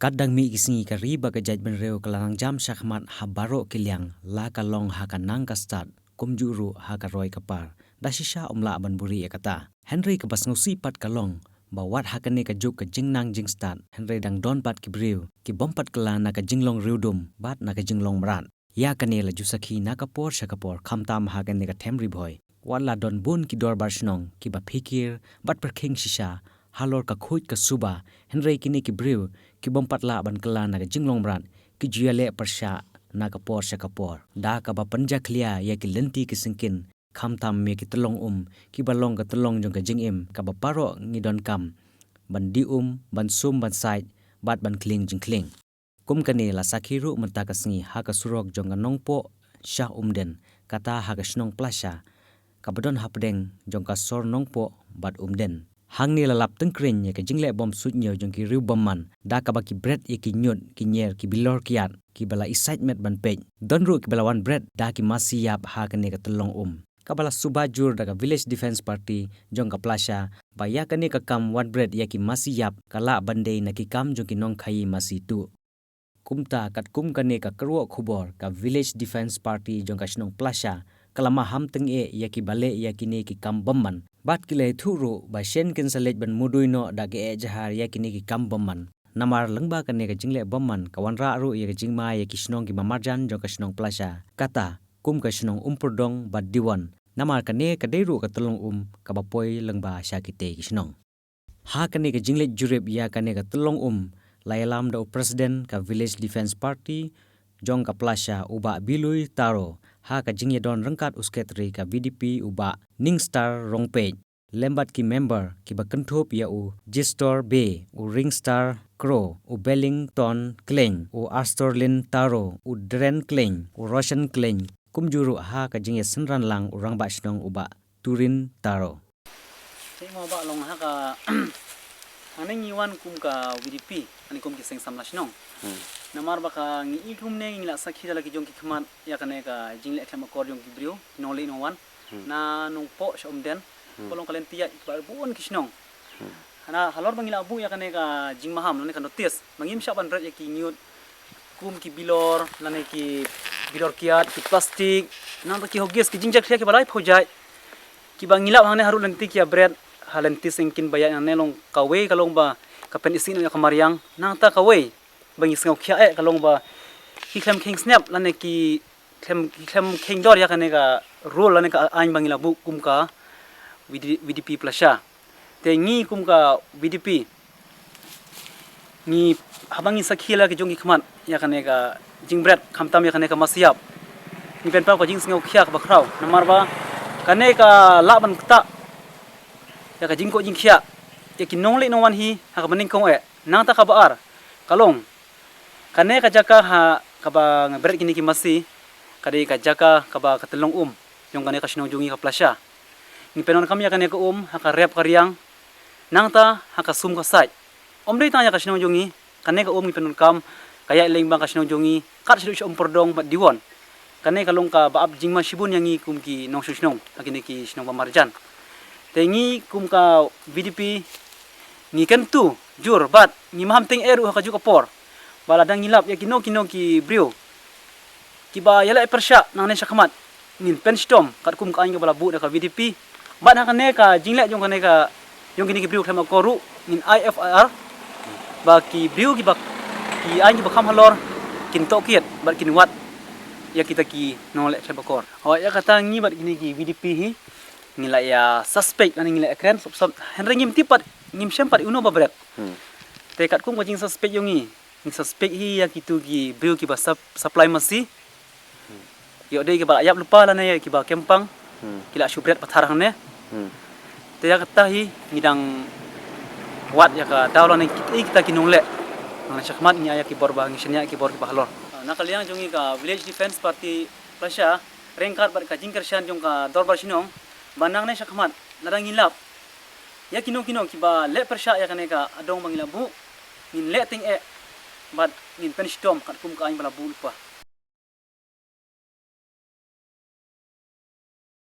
Kadang mi isingi ka riba ka jaj ben reo kalang jam syakmat habaro kiliang la kalong hakanang ka start kumjuru haka roy kapar da shisha umla ban buri kata Henry ka bas ngusi pat kalong bawat hakane ka juk ka jingnang jing start Henry dang don pat ki briu ki bompat kala na ka jinglong riudum bat na ka jinglong mrat ya kane la jusaki na ka por shakapor khamtam hakane ka themri boy wala don bun ki dor barshnong ki ba fikir bat perking shisha halor ka khuj ka suba Henry kini ki briu ki bompat la ban kala na ka jinglong mrat ki juale persha na ka por shakapor da ka ba panja khlia ya ki lenti ki singkin khamtam me ki telong ki balong ka telong jong ka jingim ka ba paro ngidon kam ban di ban sum ban side bat ban kling jing kling kum kane la sakhiru mata ka sngi ha ka surok jong ka nongpo sha den kata ha ka snong plasha ka badon hapdeng jong ka sor nongpo bat den hangni la lap tengkring ya ka jingle bom sut nyo jong ki riu bomman da ka ba ki bread ya ki nyut ki nyer ki bilor kiat ki bala excitement ban pej don ru ki bala one bread da ki masi yap ha ka ne ka telong kabala subajur daga village defense party jong ka plasha ba ya ka ne ka kam one bread ya ki masi yap kala bande na ki kam jong ki nong khai masi tu kumta kat kum ka ne ka kro khubor ka village defense party jong ka snong plasha kalama ham teng ya ki bale ya ki ne ki kam bomman bat ki le thuru ba shen ken salet ban muduino da ge jahar ya ki ne ki kam bomman namar lengba ka ne ka jingle bomman ka wanra ru ya ki jingma ya ki snong ki mamarjan jong ka snong plasha kata kum ka snong purdong bat diwan namar ka ne ka deiru ka telong ka bapoi lengba sha ki te ki snong ha ka ne ka jingle jurep ya ka ne ka telong lailam da president ka village defense party jong ka plasha uba bilui taro ha ka jingye don rangkat usketri ka BDP uba Ningstar Rongpej lembat ki member ki ba kanthop ya Gistor B Ringstar Crow Bellington Kleng Astorlin Taro Dren Kleng Russian Kleng kumjuru ha ka jingye senran lang rangba snong uba Turin Taro mo ba long ha ka aneng iwan kum ka BDP ani kum ki seng samla snong namar baka ngi ikum ne ngi la sakhi dala ki jong ki khmat ya kane ka jingle khama kor jong ki brio no le no wan na nong po shom den kolong kalen tia ba buon ki snong ana halor bangila bu ya kane ka jing maham ne kan notice mangim sha ban rat ya ki nyut kum ki bilor lane ki bilor kiat ki plastic nang ki hogis ki jingjak ki balai phojai ki bangila hang ne haru lenti ki bread halenti singkin baya ne long kawe kalong ba kapen isin ya kamariang nang ta kawe bangi sngau khia kalong ba ki klem king snap lane ki klem king dor ya kane ka role lane ka ain bangila bu kum ka VDP plasha te ngi kum ka VDP ni habangi sakhila ki jongi khman ya kane ka jingbret khamtam ya kane ka masiap ni pen pa ko jing sngau khia ka bakraw namar ba kane ka la ban ta ya ka jingko jing khia ya ki nongle no wan hi ha ka maning ko nang ta ka baar kalong kane ka jaka ha kaba ngabret kini ki masi kade ka jaka kaba katelong yung kane ka sinong jungi ka plasha ni penon kami kane ka ha ka rep karyang nang ta ha ka sum ka sai dei ta ya ka sinong jungi kane ka ni penon kam kaya leng bang ka sinong jungi kat sidu purdong bat diwon kane kalong ka baab jingma shibun yangi kum ki nong sinong akini ki sinong pamarjan tengi kum ka BDP ni kan tu jur bat ni maham ting eru ha ka ju ka por bala dang ngilap ya kino ki brio ki ba yala persha nang ne shakmat nin penstom kat kum ka anga bala bu da ka VDP ban ha kane ka jingle jong kane ka yong kini ki brio khama koru nin IFR ba ki brio ki ba ki anga ba kham halor kin to kiet ba kin wat ya kita ki nole khama kor o ya kata ngi ba kini ki VDP hi ngila ya suspect lan ngila ekran sob henry ngim tipat ngim sempat uno ba bret te kat kum ko jing suspect yongi ni suspect hi ya kitu ki brio ki ba supply masi yo dei ki ba ayap lupa la ne ki ba kempang kila subret patharang ne te ya kata hi ngidang wat ya ka dawla ne kita kinole na syakmat nya ya ki borba ngisnya ki bor ki bahlor nakaliang jongi ka village defense party plasha rengkat bar ka jingkershan jong ka dorbar sinong banang ne syakmat nadang ngilap ya kino ki ba le persha ya kane ka adong bangila bu ngin le ting bat ngin penstom kat kum ka ain bala bu lupa